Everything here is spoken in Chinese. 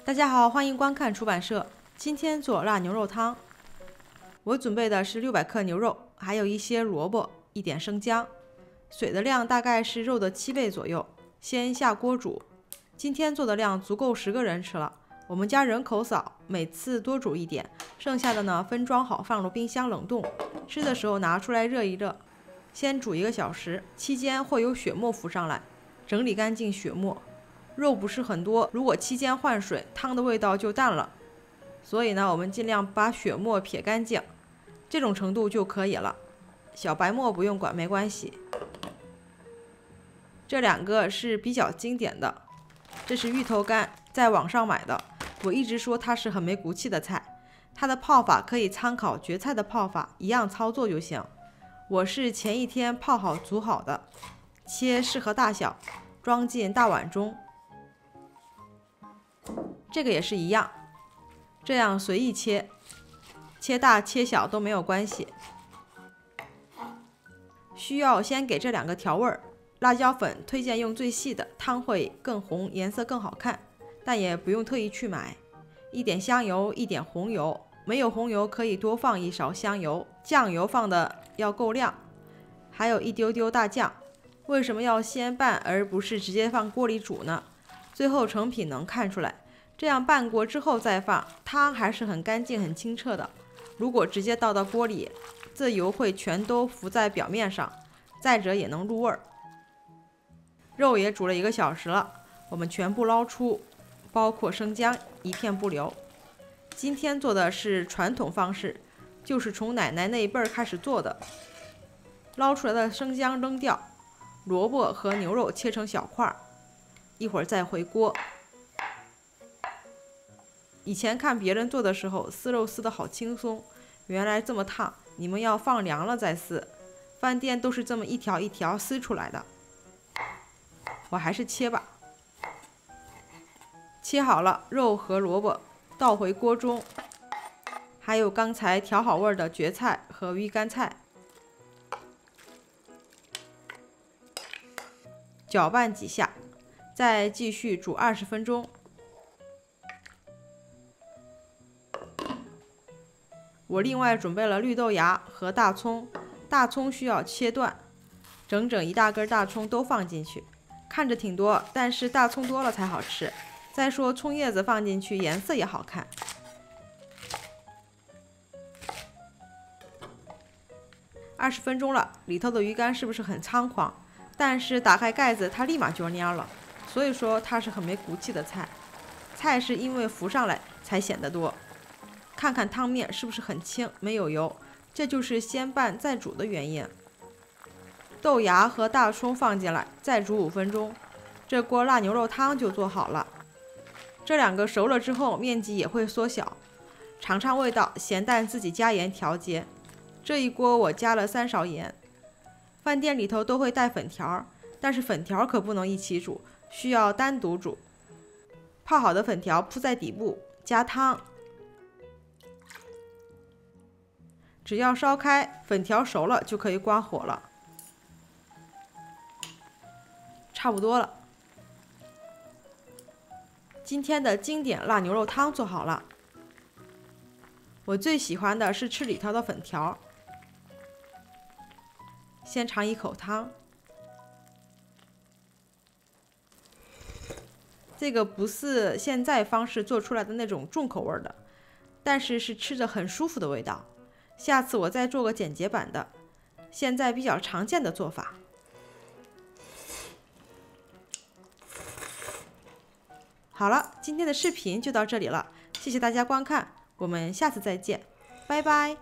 大家好，欢迎观看出版社。今天做辣牛肉汤，我准备的是600克牛肉，还有一些萝卜，一点生姜。水的量大概是肉的7倍左右，先下锅煮。今天做的量足够10个人吃了。我们家人口少，每次多煮一点，剩下的呢分装好放入冰箱冷冻，吃的时候拿出来热一热。先煮1个小时，期间会有血沫浮上来，整理干净血沫。肉不是很多，如果期间换水，汤的味道就淡了。所以呢，我们尽量把血沫撇干净，这种程度就可以了。小白沫不用管，没关系。这2个是比较经典的，这是芋头干，在网上买的。我一直说它是很没骨气的菜，它的泡法可以参考蕨菜的泡法，一样操作就行。我是前一天泡好煮好的，切适合大小，装进大碗中。这个也是一样，这样随意切，切大切小都没有关系。需要先给这2个调味儿，辣椒粉推荐用最细的，汤会更红，颜色更好看，但也不用特意去买。一点香油，一点红油，没有红油可以多放1勺香油，酱油放的要够亮，还有一丢丢大酱。为什么要先拌而不是直接放锅里煮呢？最后成品能看出来。这样拌过之后再放，汤还是很干净很清澈的。如果直接倒到锅里，这油会全都浮在表面上，再者也能入味儿。肉也煮了1个小时了，我们全部捞出，包括生姜一片不留。今天做的是传统方式，就是从奶奶那一辈儿开始做的。捞出来的生姜扔掉，萝卜和牛肉切成小块，一会儿再回锅。以前看别人做的时候，撕肉撕得好轻松，原来这么烫，你们要放凉了再撕。饭店都是这么一条一条撕出来的。我还是切吧。切好了肉和萝卜，倒回锅中，还有刚才调好味的蕨菜和鱼干菜，搅拌几下，再继续煮20分钟。我另外准备了绿豆芽和大葱，大葱需要切断，整整1大根大葱都放进去。看着挺多，但是大葱多了才好吃。再说葱叶子放进去颜色也好看。20分钟了，里头的鱼干是不是很猖狂？但是打开盖子它立马就蔫了，所以说它是很没骨气的菜。菜是因为浮上来才显得多。看看汤面是不是很清，没有油，这就是先拌再煮的原因。豆芽和大葱放进来，再煮5分钟，这锅辣牛肉汤就做好了。这2个熟了之后，面积也会缩小。尝尝味道，咸淡自己加盐调节。这一锅我加了3勺盐。饭店里头都会带粉条，但是粉条可不能一起煮，需要单独煮。泡好的粉条铺在底部，加汤。只要烧开，粉条熟了就可以关火了。差不多了。今天的经典辣牛肉汤做好了。我最喜欢的是吃里头的粉条。先尝一口汤。这个不是现在方式做出来的那种重口味的，但是是吃着很舒服的味道。下次我再做个简洁版的，现在比较常见的做法。好了，今天的视频就到这里了，谢谢大家观看，我们下次再见，拜拜。